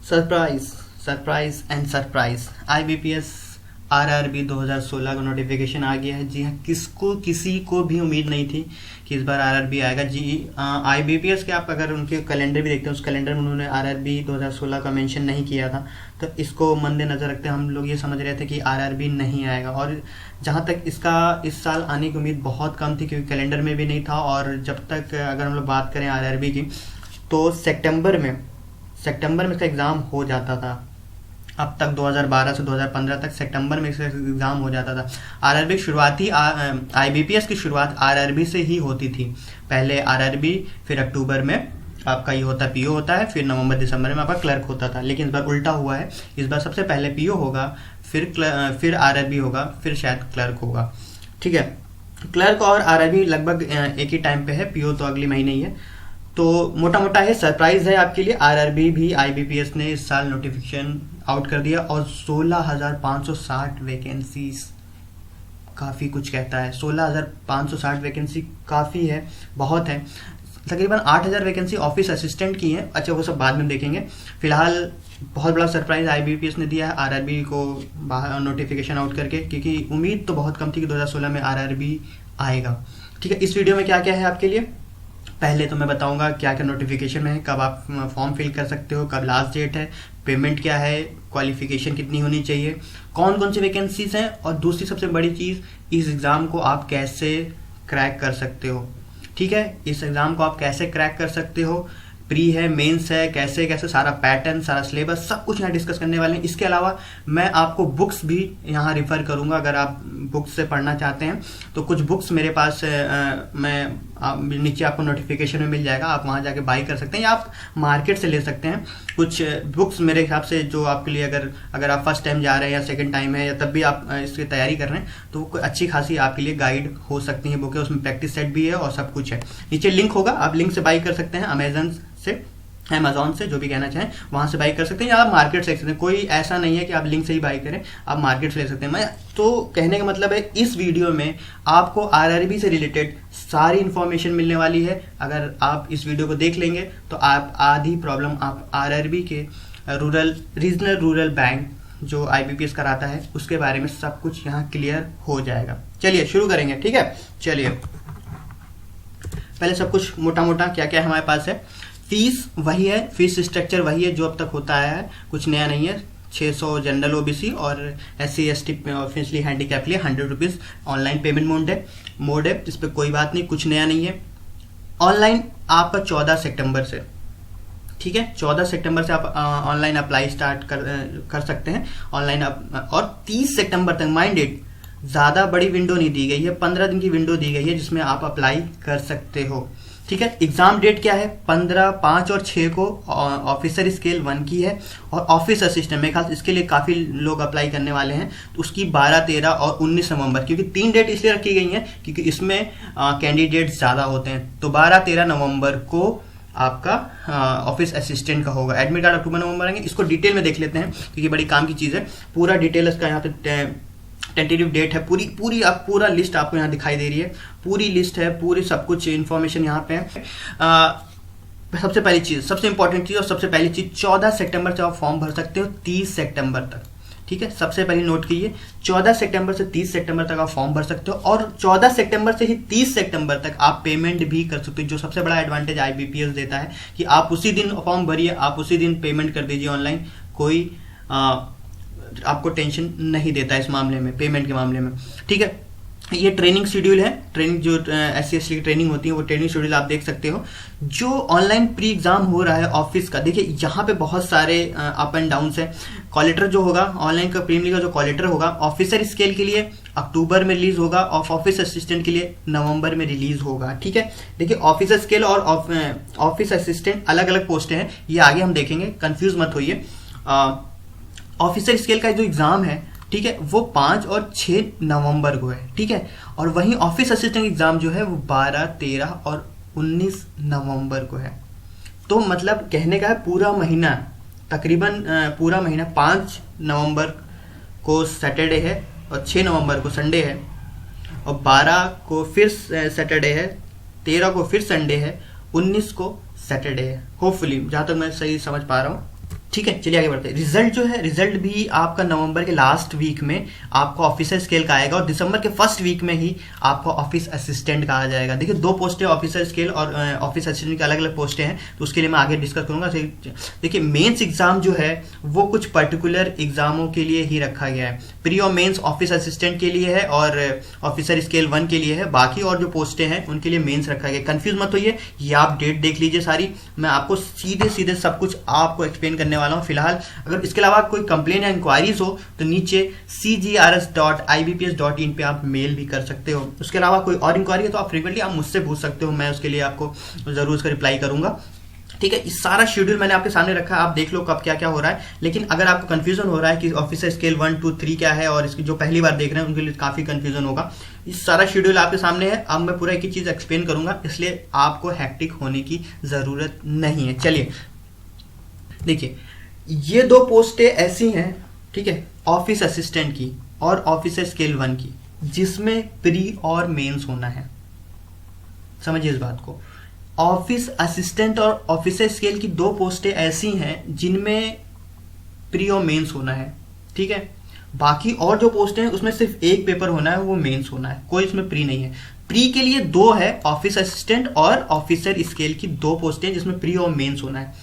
Surprise surprise and surprise, IBPS RRB 2016 का notification आ गया है। जी हाँ, किसी को भी उम्मीद नहीं थी कि इस बार आरआरबी आएगा। जी आईबीपीएस के आप अगर उनके कैलेंडर भी देखते हैं, उस कैलेंडर में उन्होंने आरआरबी 2016 का मेंशन नहीं किया था। तो इसको मद्देनजर रखते हम लोग ये समझ रहे थे कि आरआरबी नहीं आएगा, और जहाँ तक इसका इस साल आने की उम्मीद बहुत कम थी, क्योंकि कैलेंडर में भी नहीं था। और जब तक अगर हम लोग बात करें आरआरबी की, तो सितंबर में इसका एग्ज़ाम हो जाता था। अब तक 2012 से 2015 तक सितंबर में इसका एग्ज़ाम हो जाता था। आरआरबी शुरुआती आईबीपीएस की शुरुआत आरआरबी से ही होती थी। पहले आरआरबी, फिर अक्टूबर में आपका ये होता पीओ होता है, फिर नवंबर दिसंबर में आपका क्लर्क होता था। लेकिन इस बार उल्टा हुआ है। इस बार सबसे पहले पीओ होगा, फिर आरआरबी होगा, फिर शायद क्लर्क होगा। ठीक है, क्लर्क और आरआरबी लगभग एक ही टाइम पे है, पीओ तो अगले महीने ही है। तो मोटा मोटा है सरप्राइज है आपके लिए। आरआरबी भी आईबीपीएस ने इस साल नोटिफिकेशन आउट कर दिया, और 16,560 वैकेंसीज काफ़ी कुछ कहता है। 16,560 वैकेंसी काफ़ी है, बहुत है। तकरीबन 8,000 वैकेंसी ऑफिस असिस्टेंट की हैं। अच्छा, वो सब बाद में देखेंगे। फिलहाल बहुत बड़ा सरप्राइज आईबीपीएस ने दिया है आरआरबी को बाहर नोटिफिकेशन आउट करके, क्योंकि उम्मीद तो बहुत कम थी कि 2016 में आरआरबी आएगा। ठीक है, इस वीडियो में क्या क्या है आपके लिए, पहले तो मैं बताऊंगा क्या क्या नोटिफिकेशन में है, कब आप फॉर्म फिल कर सकते हो, कब लास्ट डेट है, पेमेंट क्या है, क्वालिफिकेशन कितनी होनी चाहिए, कौन कौन सी वैकेंसीज हैं, और दूसरी सबसे बड़ी चीज़, इस एग्ज़ाम को आप कैसे क्रैक कर सकते हो। ठीक है, इस एग्ज़ाम को आप कैसे क्रैक कर सकते हो, प्री है, मेंस है, कैसे कैसे सारा पैटर्न, सारा सिलेबस, सब कुछ यहाँ डिस्कस करने वाले हैं। इसके अलावा मैं आपको बुक्स भी यहाँ रिफ़र करूँगा। अगर आप बुक्स से पढ़ना चाहते हैं तो कुछ बुक्स मेरे पास नीचे आपको नोटिफिकेशन में मिल जाएगा, आप वहाँ जाके बाई कर सकते हैं, या आप मार्केट से ले सकते हैं। कुछ बुक्स मेरे हिसाब से जो आपके लिए, अगर आप फर्स्ट टाइम जा रहे हैं या सेकंड टाइम है, या तब भी आप इसकी तैयारी कर रहे हैं, तो अच्छी खासी आपके लिए गाइड हो सकती है बुक है। उसमें प्रैक्टिस सेट भी है और सब कुछ है। नीचे लिंक होगा, आप लिंक से बाई कर सकते हैं, अमेज़ॉन से जो भी कहना चाहें वहां से बाई कर सकते हैं, या आप मार्केट से ले सकते हैं। कोई ऐसा नहीं है कि आप लिंक से ही बाई करें, आप मार्केट से ले सकते हैं। मैं तो कहने का मतलब है, इस वीडियो में आपको आरआरबी से रिलेटेड सारी इंफॉर्मेशन मिलने वाली है। अगर आप इस वीडियो को देख लेंगे तो आप आधी प्रॉब्लम आप आरआरबी के रीजनल रूरल बैंक जो आईबीपीएस कराता है उसके बारे में सब कुछ यहाँ क्लियर हो जाएगा। चलिए शुरू करेंगे। ठीक है, चलिए पहले सब कुछ मोटा मोटा क्या क्या हमारे पास है। फीस वही है, फीस स्ट्रक्चर वही है जो अब तक होता है, कुछ नया नहीं है। 600 जनरल ओबीसी और SC ST ऑफिशियली हैंडीकैप लिए 100 रुपीज़ ऑनलाइन पेमेंट मोड है। इस पर कोई बात नहीं, कुछ नया नहीं है। ऑनलाइन आपका 14 सितंबर से, ठीक है, 14 सितंबर से आप ऑनलाइन अप्लाई स्टार्ट कर सकते हैं ऑनलाइन। और 30 सितंबर तक, माइंड इट, ज़्यादा बड़ी विंडो नहीं दी गई है, 15 दिन की विंडो दी गई है जिसमें आप अप्लाई कर सकते हो। ठीक है, एग्जाम डेट क्या है, 15, 5 और 6 को ऑफिसर स्केल 1 की है, और ऑफिस असिस्टेंट मेरे ख्याल इसके लिए काफ़ी लोग अप्लाई करने वाले हैं, तो उसकी 12, 13 और 19 नवंबर, क्योंकि 3 डेट इसलिए रखी गई हैं क्योंकि इसमें कैंडिडेट ज़्यादा होते हैं। तो 12, 13 नवंबर को आपका ऑफिस असिस्टेंट का होगा। एडमिट कार्ड अक्टूबर नवंबर आएंगे। इसको डिटेल में देख लेते हैं क्योंकि बड़ी काम की चीज़ है। पूरा डिटेल इसका यहाँ पे टेंटेटिव डेट है, पूरा लिस्ट आपको यहाँ दिखाई दे रही है, पूरी लिस्ट है, पूरी सब कुछ इन्फॉर्मेशन यहाँ पे है। सबसे पहली चीज़, सबसे इंपॉर्टेंट चीज़ और सबसे पहली चीज़, 14 सितंबर से आप फॉर्म भर सकते हो 30 सितंबर तक। ठीक है, सबसे पहले नोट कीजिए, 14 सितंबर से 30 सितंबर तक आप फॉर्म भर सकते हो, और 14 सितंबर से ही 30 सितंबर तक आप पेमेंट भी कर सकते हो। जो सबसे बड़ा एडवांटेज आईबीपीएस देता है कि आप उसी दिन फॉर्म भरिए, आप उसी दिन पेमेंट कर दीजिए ऑनलाइन। कोई आपको टेंशन नहीं देता इस मामले में, पेमेंट के मामले में। ठीक है, ये ट्रेनिंग शेड्यूल है, ट्रेनिंग जो SC ST की ट्रेनिंग होती है वो ट्रेनिंग शेड्यूल आप देख सकते हो। जो ऑनलाइन प्री एग्जाम हो रहा है ऑफिस का, देखिए यहाँ पे बहुत सारे अप एंड डाउन है। कॉलेटर जो होगा ऑनलाइन का प्रीलिमिनरी का जो कॉलेटर होगा, ऑफिसर स्केल के लिए अक्टूबर में रिलीज होगा, और ऑफिस असिस्टेंट के लिए नवंबर में रिलीज होगा। ठीक है, देखिए ऑफिसर स्केल और ऑफिस असिस्टेंट अलग अलग पोस्टें हैं, ये आगे हम देखेंगे, कंफ्यूज मत होइए। ऑफिसर स्केल का जो एग्जाम है, ठीक है, वो 5 और 6 नवंबर को है। ठीक है, और वहीं ऑफिस असिस्टेंट एग्जाम जो है वो 12, 13 और 19 नवंबर को है। तो मतलब कहने का है पूरा महीना, तकरीबन पूरा महीना, 5 नवंबर को सैटरडे है और 6 नवंबर को संडे है, और 12 को फिर सैटरडे है, 13 को फिर संडे है, 19 को सैटरडे है। होपफुली, जहाँ तक मैं सही समझ पा रहा हूँ, ठीक है, चलिए आगे बढ़ते हैं। रिजल्ट जो है, रिजल्ट भी आपका नवंबर के लास्ट वीक में आपको ऑफिसर स्केल का आएगा और दिसंबर के फर्स्ट वीक में ही आपको ऑफिस असिस्टेंट का आ जाएगा। देखिए 2 पोस्टें ऑफिसर स्केल और ऑफिस असिस्टेंट की अलग अलग पोस्टें हैं, तो उसके लिए मैं आगे डिस्कस करूंगा। देखिए मेंस एग्जाम जो है वो कुछ पर्टिकुलर एग्जामों के लिए ही रखा गया है। प्री और मेंस ऑफिस असिस्टेंट के लिए है और ऑफिसर स्केल 1 के लिए है, बाकी और जो पोस्टें हैं उनके लिए मेंस रखा गया। कंफ्यूज मत होइए, ये आप डेट देख लीजिए सारी, मैं आपको सीधे सीधे सब कुछ आपको एक्सप्लेन करने वाला हूँ फिलहाल। अगर इसके अलावा कोई कंप्लेन या इंक्वायरीज हो तो नीचे cgrs.ibps.in पे आप मेल भी कर सकते हो। उसके अलावा कोई और इंक्वायरी है तो आप फ्रीक्वेंटली आप मुझसे पूछ सकते हो, मैं उसके लिए आपको जरूर उसका रिप्लाई करूंगा। ठीक है, इस सारा शेड्यूल मैंने आपके सामने रखा है, आप देख लो कब क्या क्या हो रहा है। लेकिन अगर आपको कंफ्यूजन हो रहा है कि ऑफिसर स्केल 1, 2, 3 क्या है और इसकी जो पहली बार देख रहे हैं उनके लिए काफी कंफ्यूजन होगा। इस सारा शेड्यूल आपके सामने है, अब मैं पूरा एक ही चीज एक्सप्लेन करूंगा, इसलिए आपको हैक्टिक होने की जरूरत नहीं है। चलिए देखिए, ये 2 पोस्टें ऐसी हैं, ठीक है, ऑफिस असिस्टेंट की और ऑफिसर स्केल 1 की, जिसमें प्री और मेंस होना है। समझिए इस बात को, ऑफिस असिस्टेंट और ऑफिसर स्केल की 2 पोस्टें ऐसी हैं जिनमें प्री और मेंस होना है। ठीक है, बाकी और जो पोस्टें हैं उसमें सिर्फ एक पेपर होना है, वो मेंस होना है, कोई इसमें प्री नहीं है। प्री के लिए 2 है, ऑफिस असिस्टेंट और ऑफिसर स्केल की 2 पोस्टें जिसमें प्री और मेंस होना है।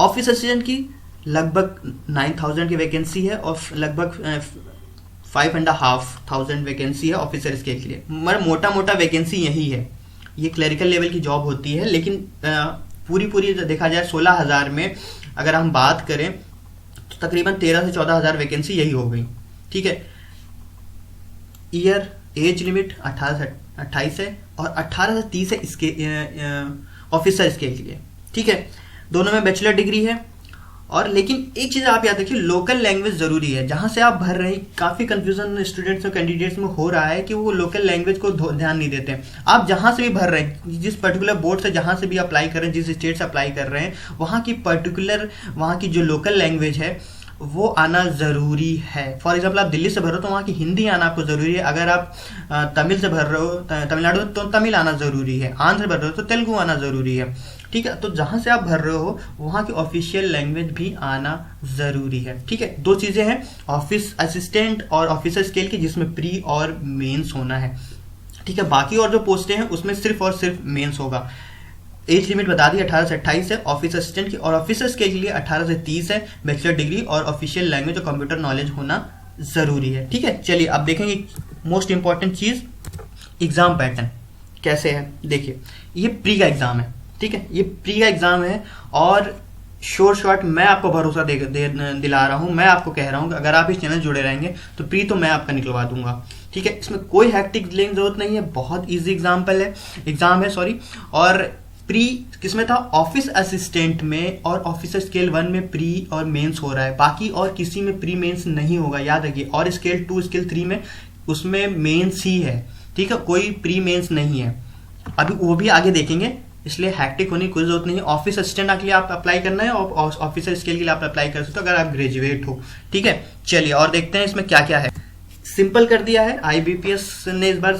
ऑफिस असिस्टेंट की लगभग 9000 की वैकेंसी है और लगभग 5,500 वैकेंसी है ऑफिसर स्केल के लिए। मतलब मोटा मोटा वैकेंसी यही है, ये क्लरिकल लेवल की जॉब होती है। लेकिन पूरी देखा जाए 16,000 में अगर हम बात करें तो तकरीबन 13 से 14,000 वैकेंसी यही हो गई। ठीक है, ईयर एज लिमिट 18 से 28 है और 18 से 30 है इसके ऑफिसर स्केल के लिए। ठीक है, दोनों में बैचलर डिग्री है। और लेकिन एक चीज आप याद रखिए, लोकल लैंग्वेज जरूरी है। जहां से आप भर रहे हैं, काफी कंफ्यूजन स्टूडेंट्स और कैंडिडेट्स में हो रहा है कि वो लोकल लैंग्वेज को ध्यान नहीं देते हैं। आप जहां से भी भर रहे हैं, जिस पर्टिकुलर बोर्ड से जहां से भी अप्लाई कर रहे हैं, जिस स्टेट से अप्लाई कर रहे हैं, वहां की पर्टिकुलर वहां की जो लोकल लैंग्वेज है वो आना जरूरी है। फॉर एग्जाम्पल आप दिल्ली से भर रहे हो तो वहाँ की हिंदी आना आपको जरूरी है। अगर आप तमिल से भर रहे हो, तमिलनाडु तो तमिल आना जरूरी है। आंध्र भर रहे हो तो तेलुगु आना जरूरी है। ठीक है, तो जहां से आप भर रहे हो वहां की ऑफिशियल लैंग्वेज भी आना जरूरी है। ठीक है, 2 चीजें हैं, ऑफिस असिस्टेंट और ऑफिसर स्केल की, जिसमें प्री और मेंस होना है। ठीक है, बाकी और जो पोस्टें हैं उसमें सिर्फ और सिर्फ मेंस होगा। एज लिमिट बता दी 18 से 28 है ऑफिस असिस्टेंट की, और ऑफिसर स्केल के लिए 18 से 30 है। बैचलर डिग्री और ऑफिशियल लैंग्वेज और कंप्यूटर नॉलेज होना जरूरी है। ठीक है, चलिए अब देखेंगे मोस्ट इंपॉर्टेंट चीज, एग्जाम पैटर्न कैसे है। देखिए, ये प्री का एग्जाम है। ठीक है, ये प्री का एग्जाम है और शॉर्ट मैं आपको भरोसा दिला रहा हूं, मैं आपको कह रहा हूं कि अगर आप इस चैनल जुड़े रहेंगे तो प्री तो मैं आपका निकलवा दूंगा। ठीक है, इसमें कोई हैक्टिक लेने की जरूरत नहीं है, बहुत इजी एग्जाम है। और प्री किसमें था, ऑफिस असिस्टेंट में और ऑफिसर स्केल 1 में प्री और मेंस हो रहा है, बाकी और किसी में प्री मेंस नहीं होगा, याद रखिए। और स्केल 2 स्केल 3 में उसमें मेंस ही है। ठीक है, कोई प्री मेंस नहीं है, अभी वो भी आगे देखेंगे, इसलिए हैक्टिक होने की कोई जरूरत नहीं है। ऑफिस असिस्टेंट के लिए आप अप्लाई करना है और ऑफिसर स्केल के लिए आप अप्लाई कर सकते हो अगर आप ग्रेजुएट हो। ठीक है, चलिए और देखते हैं इसमें क्या क्या है। सिंपल कर दिया है आईबीपीएस ने इस बार।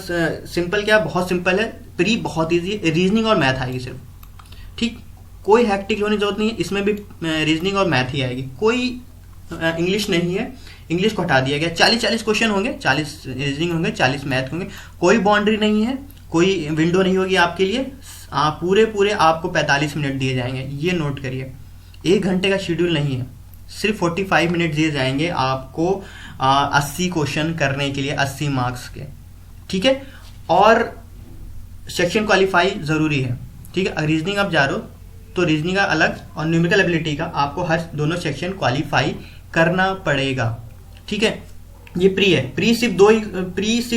सिंपल क्या, बहुत सिंपल है। प्री बहुत इजी, रीजनिंग और मैथ आएगी सिर्फ। ठीक, कोई हैक्टिक होने की जरूरत नहीं है, इसमें भी रीजनिंग और मैथ ही आएगी, कोई इंग्लिश नहीं है, इंग्लिश को हटा दिया गया। 40 क्वेश्चन होंगे, 40 रीजनिंग होंगे, 40 मैथ होंगे। कोई बाउंड्री नहीं है, कोई विंडो नहीं होगी आपके लिए, पूरे आपको 45 मिनट दिए जाएंगे, ये नोट करिए। 1 घंटे का शेड्यूल नहीं है, सिर्फ 45 मिनट दिए जाएंगे आपको 80 क्वेश्चन करने के लिए, 80 मार्क्स के। ठीक है, और सेक्शन क्वालिफाई जरूरी है। ठीक है, रीजनिंग आप जा रहे हो तो रीजनिंग का अलग और न्यूमेरिकल एबिलिटी का आपको हर दोनों सेक्शन क्वालिफाई करना पड़ेगा। ठीक है, ये प्री है। प्री सिर्फ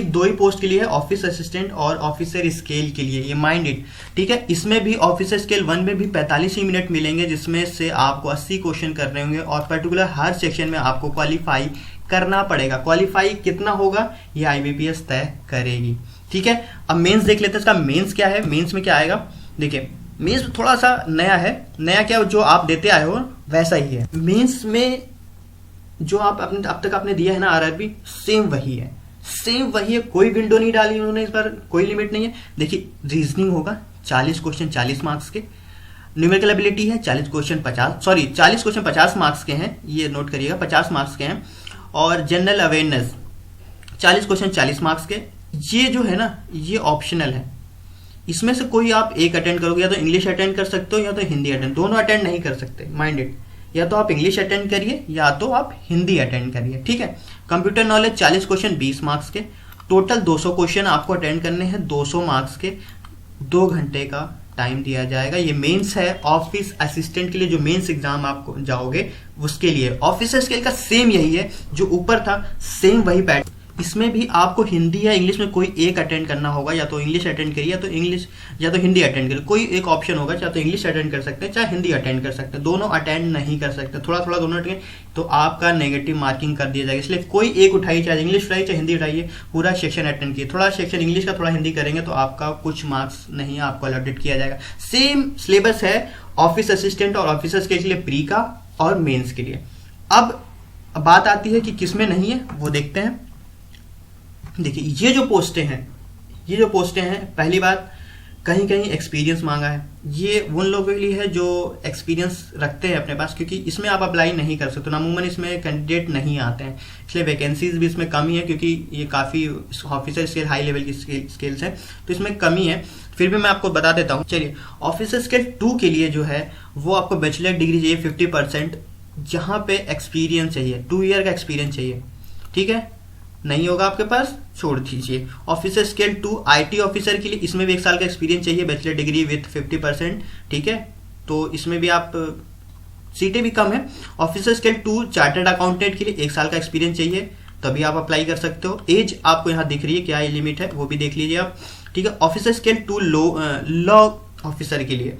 दो ही पोस्ट के लिए है, ऑफिस असिस्टेंट और ऑफिसर स्केल के लिए, ये माइंड इट। ठीक है, इसमें भी ऑफिसर स्केल 1 में भी 45 ही मिनट मिलेंगे, जिसमें से आपको 80 क्वेश्चन करने होंगे और पर्टिकुलर हर सेक्शन में आपको क्वालिफाई करना पड़ेगा। क्वालिफाई कितना होगा ये आईबीपीएस तय करेगी। ठीक है, अब मेंस देख लेते हैं। इसका मेंस क्या है, मेंस में क्या आएगा। देखिए, मेंस थोड़ा सा नया है। नया क्या, जो आप देते आए हो वैसा ही है। मेंस में जो आप अब तक आपने दिया है ना आरआरबी, सेम वही है, कोई विंडो नहीं डाली उन्होंने इस बार, कोई लिमिट नहीं है। देखिए, रीजनिंग होगा 40 क्वेश्चन 40 मार्क्स के, न्यूमेरिकल एबिलिटी है 40 क्वेश्चन 50 मार्क्स के हैं, ये नोट करिएगा 50 मार्क्स के हैं। और जनरल अवेयरनेस 40 क्वेश्चन 40 मार्क्स के। ये जो है ना ये ऑप्शनल है, इसमें से कोई आप एक अटेंड करोगे, या तो इंग्लिश अटेंड कर सकते हो या तो हिंदी अटेंड, दोनों अटेंड नहीं कर सकते, माइंडेड। या तो आप इंग्लिश अटेंड करिए या तो आप हिंदी अटेंड करिए, ठीक है। कंप्यूटर नॉलेज 40 क्वेश्चन 20 मार्क्स के, टोटल 200 क्वेश्चन आपको अटेंड करने हैं 200 मार्क्स के, 2 घंटे का टाइम दिया जाएगा। ये मेंस है ऑफिस असिस्टेंट के लिए, जो मेंस एग्जाम आप जाओगे उसके लिए। ऑफिसर स्केल का सेम यही है, जो ऊपर था सेम वही पैटर्न। इसमें भी आपको हिंदी या इंग्लिश में कोई एक अटेंड करना होगा, या तो इंग्लिश अटेंड करिए या तो इंग्लिश या तो हिंदी अटेंड करिए, कोई एक ऑप्शन होगा, चाहे तो इंग्लिश अटेंड कर सकते हैं चाहे हिंदी अटेंड कर सकते हैं, दोनों अटेंड नहीं कर सकते। थोड़ा थोड़ा दोनों अटेंड तो आपका नेगेटिव मार्किंग कर दिया जाएगा, इसलिए कोई एक उठाइए, चाहे इंग्लिश उठाइए चाहे हिंदी उठाइए, पूरा सेक्शन अटेंड कीजिए। थोड़ा सेक्शन इंग्लिश का थोड़ा हिंदी करेंगे तो आपका कुछ मार्क्स नहीं आपको अलॉटेड किया जाएगा। सेम सिलेबस है ऑफिस असिस्टेंट और ऑफिसर्स के लिए, प्री का और मेंस के लिए। अब बात आती है कि किसमें नहीं है, वो देखते हैं। देखिए ये जो पोस्टें हैं, पहली बात कहीं कहीं एक्सपीरियंस मांगा है, ये उन लोगों के लिए है जो एक्सपीरियंस रखते हैं अपने पास, क्योंकि इसमें आप अप्लाई नहीं कर सकते, नामूमन इसमें कैंडिडेट नहीं आते हैं, इसलिए वैकेंसीज भी इसमें कमी है, क्योंकि ये काफ़ी ऑफिसर स्केल हाई लेवल की स्केल्स हैं तो इसमें कमी है। फिर भी मैं आपको बता देता हूँ। चलिए ऑफिसर स्केल 2 के लिए जो है वो आपको बैचलर डिग्री चाहिए 50%, जहाँ पे एक्सपीरियंस चाहिए 2 ईयर का एक्सपीरियंस चाहिए, ठीक है। नहीं होगा आपके पास, छोड़ दीजिए। ऑफिसर स्केल 2 आईटी ऑफिसर के लिए, इसमें भी 1 साल का एक्सपीरियंस चाहिए, बैचलर डिग्री विथ 50%, ठीक है। तो इसमें भी आप सीटें भी कम है। ऑफिसर स्केल 2 चार्टर्ड अकाउंटेंट के लिए 1 साल का एक्सपीरियंस चाहिए, तभी आप अप्लाई कर सकते हो। एज आपको यहाँ दिख रही है, क्या लिमिट है वो भी देख लीजिए आप, ठीक है। ऑफिसर स्केल 2 लॉ ऑफिसर के लिए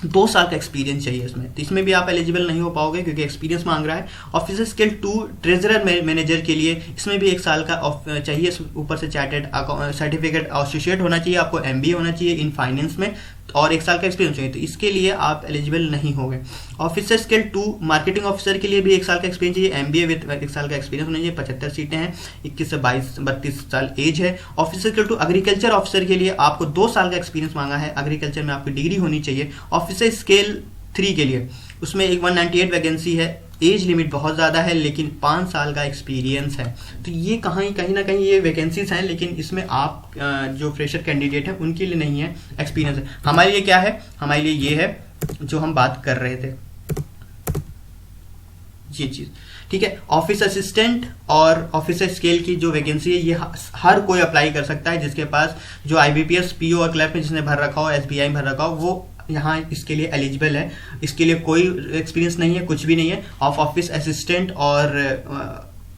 2 साल का एक्सपीरियंस चाहिए इसमें, तो इसमें भी आप एलिजिबल नहीं हो पाओगे क्योंकि एक्सपीरियंस मांग रहा है। ऑफिसर स्केल 2 ट्रेजरर मैनेजर के लिए, इसमें भी 1 साल का चाहिए, ऊपर से चार्टर्ड सर्टिफिकेट एसोसिएट होना चाहिए, आपको MBA होना चाहिए इन फाइनेंस में, और 1 साल का एक्सपीरियंस चाहिए, तो इसके लिए आप एलिजिबल नहीं होंगे। ऑफिसर स्केल 2 मार्केटिंग ऑफिसर के लिए भी 1 साल का एक्सपीरियंस चाहिए, MBA विद 1 साल का एक्सपीरियंस होना चाहिए, 75 सीटें हैं, 21 से 32 साल एज है। ऑफिसर स्केल 2 एग्रीकल्चर ऑफिसर के लिए आपको 2 साल का एक्सपीरियंस मांगा है, एग्रीकल्चर में आपकी डिग्री होनी चाहिए। ऑफिसर स्केल 3 के लिए उसमें एक 198 वैकेंसी है, एज लिमिट बहुत ज़्यादा है, लेकिन 5 साल का एक्सपीरियंस है। तो ये कहीं ना कहीं ये वैकेंसीज हैं, लेकिन इसमें आप जो फ्रेशर कैंडिडेट हैं उनके लिए नहीं है, एक्सपीरियंस है। हमारे लिए क्या है, हमारे लिए ये है जो हम बात कर रहे थे, ये चीज़, ठीक है। ऑफिस असिस्टेंट और ऑफिसर स्केल की जो वैकेंसी है ये हर कोई अप्लाई कर सकता है, जिसके पास जो IBPS PO और क्लर्क में जिसने भर रखा हो, SBI में भर रखा हो, वो यहाँ इसके लिए एलिजिबल है। इसके लिए कोई एक्सपीरियंस नहीं है, कुछ भी नहीं है। ऑफिस असिस्टेंट और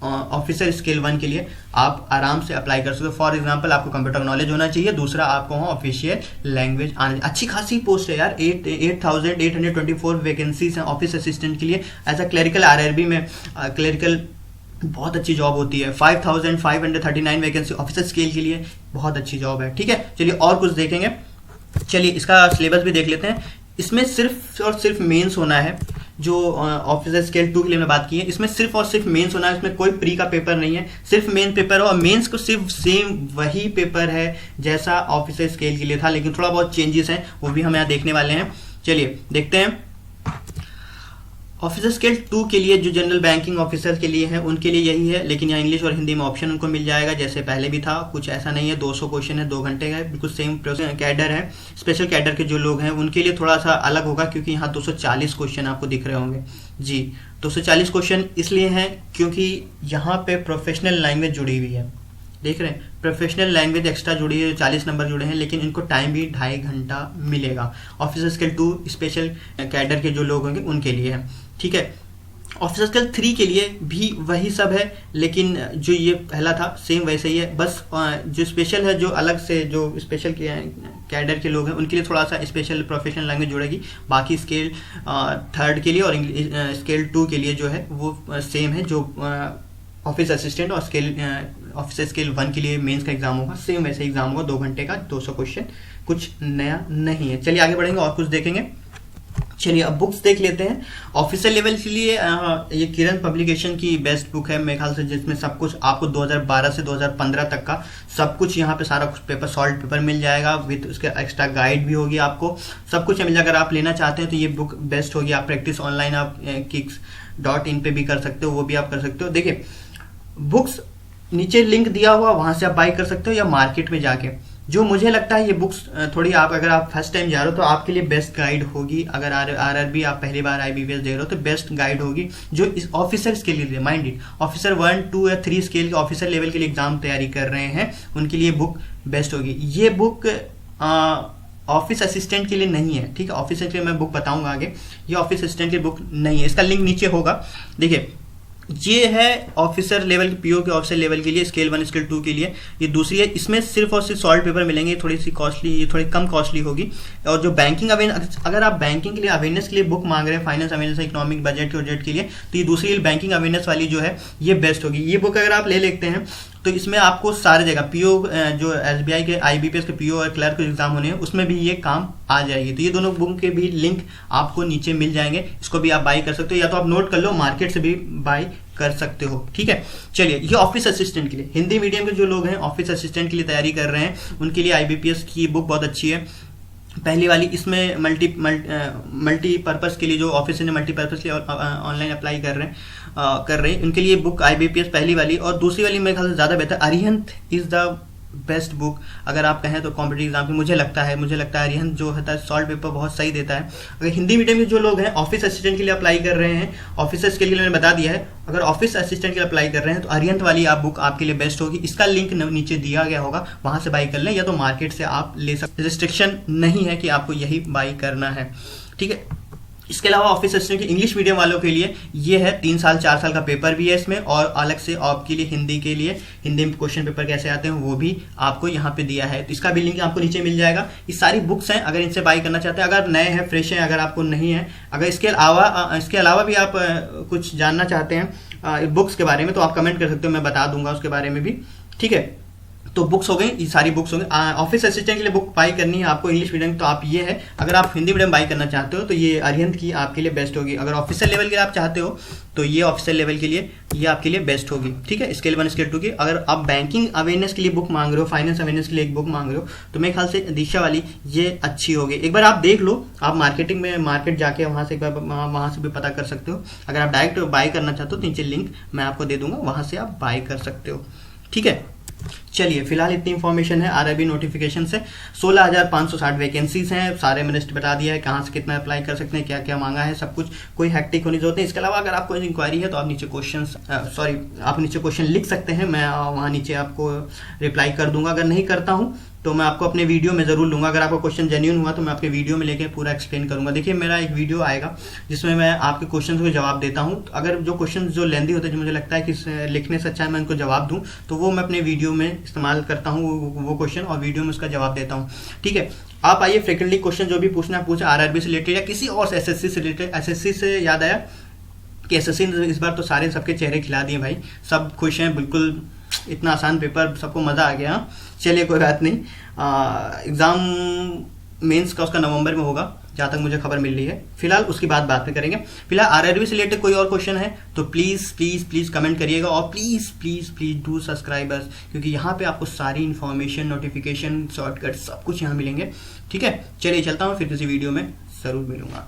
ऑफिसर स्केल 1 के लिए आप आराम से अप्लाई कर सकते हो। फॉर एग्जांपल आपको कंप्यूटर नॉलेज होना चाहिए, दूसरा आपको वहाँ ऑफिशियल लैंग्वेज आना। अच्छी खासी पोस्ट है यार, 8,824 वैकेंसीज हैं ऑफिस असिस्टेंट के लिए। एज अ क्लरिकल RRB में क्लरिकल बहुत अच्छी जॉब होती है। 5,539 वैकेंसी ऑफिसर स्केल के लिए बहुत अच्छी जॉब है, ठीक है। चलिए और कुछ देखेंगे, चलिए इसका सिलेबस भी देख लेते हैं। इसमें सिर्फ और सिर्फ मेंस होना है, जो ऑफिसर स्केल 2 के लिए मैं बात की है, इसमें सिर्फ और सिर्फ मेंस होना है, इसमें कोई प्री का पेपर नहीं है, सिर्फ मेन पेपर हो। और मेंस को सिर्फ सेम वही पेपर है जैसा ऑफिसर स्केल के लिए था, लेकिन थोड़ा बहुत चेंजेस हैं, वो भी हम यहाँ देखने वाले हैं। चलिए देखते हैं। ऑफिसर स्केल 2 के लिए जो जनरल बैंकिंग ऑफिसर के लिए है उनके लिए यही है, लेकिन यहाँ इंग्लिश और हिंदी में ऑप्शन उनको मिल जाएगा, जैसे पहले भी था, कुछ ऐसा नहीं है। 200 क्वेश्चन है, 2 घंटे का, बिल्कुल सेम कैडर है। स्पेशल कैडर के जो लोग हैं उनके लिए थोड़ा सा अलग होगा, क्योंकि यहाँ 240 क्वेश्चन आपको दिख रहे होंगे जी। 240 क्वेश्चन इसलिए हैं क्योंकि यहाँ पे प्रोफेशनल लैंग्वेज जुड़ी हुई है, देख रहे हैं, प्रोफेशनल लैंग्वेज एक्स्ट्रा जुड़ी है, 40 नंबर जुड़े हैं, लेकिन इनको टाइम भी 2.5 घंटा मिलेगा। ऑफिसर स्केल 2 स्पेशल कैडर के जो लोग होंगे उनके लिए है, ठीक है। ऑफिसर स्केल 3 के लिए भी वही सब है, लेकिन जो ये पहला था सेम वैसे ही है, बस जो स्पेशल है, जो अलग से जो स्पेशल कैडर के लोग हैं उनके लिए थोड़ा सा स्पेशल प्रोफेशनल लैंग्वेज जुड़ेगी। बाकी स्केल 3 के लिए और स्केल 2 के लिए जो है वो सेम है, जो ऑफिस असिस्टेंट और ऑफिसर स्केल 1 के लिए मेंस का एग्जाम होगा, सेम वैसे एग्जाम होगा, 2 घंटे का, 200 क्वेश्चन, कुछ नया नहीं है। चलिए आगे बढ़ेंगे और कुछ देखेंगे। चलिए अब बुक्स देख लेते हैं। ऑफिशियल लेवल के लिए ये किरण पब्लिकेशन की बेस्ट बुक है मेरे ख्याल से, जिसमें सब कुछ आपको 2012 से 2015 तक का सब कुछ यहाँ पे सारा कुछ पेपर सॉल्व पेपर मिल जाएगा, विद उसके एक्स्ट्रा गाइड भी होगी, आपको सब कुछ मिल जाएगा। अगर आप लेना चाहते हैं तो ये बुक बेस्ट होगी। आप प्रैक्टिस ऑनलाइन आप Kiks.in पे भी कर सकते हो, वो भी आप कर सकते हो। देखिए बुक्स नीचे लिंक दिया हुआ, वहां से आप बाई कर सकते हो, या मार्केट में जाके। जो मुझे लगता है ये बुक्स थोड़ी आप अगर आप फर्स्ट टाइम जा रहे हो तो आपके लिए बेस्ट गाइड होगी। अगर आरआरबी आप पहली बार IBPS दे रहे हो तो बेस्ट गाइड होगी, जो इस ऑफिसर्स के लिए माइंडेड ऑफिसर 1, 2 या 3 स्केल के ऑफिसर लेवल के लिए एग्जाम तैयारी कर रहे हैं, उनके लिए बुक बेस्ट होगी। ये बुक ऑफिस असिस्टेंट के लिए नहीं है, ठीक है। ऑफिस के लिए मैं बुक बताऊंगा आगे, ये ऑफिस असिस्टेंट की बुक नहीं है। इसका लिंक नीचे होगा। देखिए ये है ऑफिसर लेवल के, PO के ऑफिसर लेवल के लिए, स्केल 1 स्केल 2 के लिए ये दूसरी है। इसमें सिर्फ और सिर्फ सॉल्व पेपर मिलेंगे, थोड़ी सी कॉस्टली, ये थोड़ी कम कॉस्टली होगी। और जो बैंकिंग अवेयरनेस, अगर आप बैंकिंग के लिए अवेयरनेस के लिए बुक मांग रहे हैं, फाइनेंस अवेयरनेस, इकोनॉमिक बजट के लिए, तो ये दूसरी बैंकिंग अवेयरनेस वाली जो है ये बेस्ट होगी। ये बुक अगर आप ले लेते हैं तो इसमें आपको सारे जगह PO जो SBI के IBPS के PO और क्लर्क एग्जाम होने हैं उसमें भी ये काम आ जाएगी। तो ये दोनों बुक के भी लिंक आपको नीचे मिल जाएंगे, इसको भी आप बाई कर सकते हो, या तो आप नोट कर लो, मार्केट से भी बाई कर सकते हो, ठीक है। चलिए ये ऑफिस असिस्टेंट के लिए, हिंदी मीडियम के जो लोग हैं ऑफिस असिस्टेंट के लिए तैयारी कर रहे हैं, उनके लिए IBPS की बुक बहुत अच्छी है। पहली वाली इसमें मल्टीपर्पज के लिए, जो ऑफिस ने मल्टीपर्पज के लिए ऑनलाइन अप्लाई कर रहे हैं उनके लिए बुक IBPS पहली वाली। और दूसरी वाली मेरे ख्याल से ज़्यादा बेहतर, Arihant is the best book अगर आप कहें तो कॉम्पिटिटिव एग्जाम की। मुझे लगता है अरिहंत जो होता है सॉल्व पेपर बहुत सही देता है। अगर हिंदी मीडियम के जो लोग हैं ऑफिस असिस्टेंट के लिए अप्लाई कर रहे हैं, ऑफिसर्स के लिए मैंने बता दिया है, अगर ऑफिस असिस्टेंट के लिए अप्लाई कर रहे हैं तो अरिहंत वाली आप बुक आपके लिए बेस्ट होगी। इसका लिंक नीचे दिया गया होगा, वहां से बाई कर लें, या तो मार्केट से आप ले सकते। रिस्ट्रिक्शन नहीं है कि आपको यही बाई करना है, ठीक है। इसके अलावा ऑफिस असिस्टेंट के इंग्लिश मीडियम वालों के लिए ये है 3 साल 4 साल का पेपर भी है इसमें, और अलग से आपके लिए हिंदी के लिए, हिंदी में क्वेश्चन पेपर कैसे आते हैं वो भी आपको यहाँ पे दिया है, तो इसका भी लिंक आपको नीचे मिल जाएगा। ये सारी बुक्स हैं, अगर इनसे बाई करना चाहते हैं, अगर नए हैं, फ्रेश हैं, अगर आपको नहीं है, अगर इसके अलावा भी आप कुछ जानना चाहते हैं बुक्स के बारे में तो आप कमेंट कर सकते हो, मैं बता दूंगा उसके बारे में भी, ठीक है। तो बुक्स हो गई, ये सारी बुक्स हो गई। ऑफिस असिस्टेंट के लिए बुक बाई करनी है आपको इंग्लिश मीडियम, तो आप ये है। अगर आप हिंदी मीडियम बाई करना चाहते हो तो ये अरिहंत की आपके लिए बेस्ट होगी। अगर ऑफिसर लेवल के लिए आप चाहते हो तो ये ऑफिसर लेवल के लिए ये आपके लिए बेस्ट होगी, ठीक है। स्केल 1 स्केल 2 की। अगर आप बैंकिंग अवेयरनेस के लिए बुक मांग रहे हो, फाइनेंस अवेयरनेस के लिए एक बुक मांग रहे हो, तो मेरे ख्याल से दिशा वाली ये अच्छी होगी। एक बार आप देख लो, आप मार्केटिंग में मार्केट जाके वहां से एक बार वहां से भी पता कर सकते हो। अगर आप डायरेक्ट बाई करना चाहते हो तो नीचे लिंक मैं आपको दे दूंगा, वहां से आप बाई कर सकते हो, ठीक है। चलिए फिलहाल इतनी इंफॉर्मेशन है आरआरबी नोटिफिकेशन से। 16,560 वैकेंसीज हैं, सारे मैंने लिस्ट बता दिया है, कहाँ से कितना अप्लाई कर सकते हैं, क्या क्या मांगा है, सब कुछ, कोई हैक्टिक होने की जरूरत नहीं। इसके अलावा अगर आपको इंक्वायरी है तो आप नीचे क्वेश्चन लिख सकते हैं, मैं वहाँ नीचे आपको रिप्लाई कर दूंगा। अगर नहीं करता हूँ तो मैं आपको अपने वीडियो में जरूर लूंगा। अगर आपका क्वेश्चन जेन्युइन हुआ तो मैं आपके वीडियो में लेके पूरा एक्सप्लेन करूंगा। देखिए मेरा एक वीडियो आएगा जिसमें मैं आपके क्वेश्चन को जवाब देता हूं। अगर जो क्वेश्चन जो लेंदी होते हैं, जो मुझे लगता है कि लिखने से अच्छा है मैं उनको जवाब दूं, तो वो मैं अपने वीडियो में इस्तेमाल करता हूँ वो क्वेश्चन, और वीडियो में उसका जवाब देता हूँ, ठीक है। आप आइए फ्रिक्वेंटली क्वेश्चन जो भी पूछना पूछे, आरआरबी से रिलेटेड या किसी और एसएससी से रिलेटेड। एसएससी से याद आया कि एसएससी ने इस बार तो सारे सबके चेहरे खिला दिए भाई, सब खुश हैं, बिल्कुल इतना आसान पेपर, सबको मजा आ गया। चलिए कोई बात नहीं, एग्जाम मेंस का उसका नवंबर में होगा जहाँ तक मुझे खबर मिल रही है। फिलहाल उसकी बात में करेंगे। फिलहाल आरआरबी से रिलेटेड कोई और क्वेश्चन है तो प्लीज प्लीज प्लीज कमेंट करिएगा, और please please please do subscribers, क्योंकि यहाँ पे आपको सारी इन्फॉर्मेशन, नोटिफिकेशन, शॉर्टकट सब कुछ यहाँ मिलेंगे, ठीक है। चलिए चलता हूँ, फिर किसी वीडियो में जरूर मिलूंगा।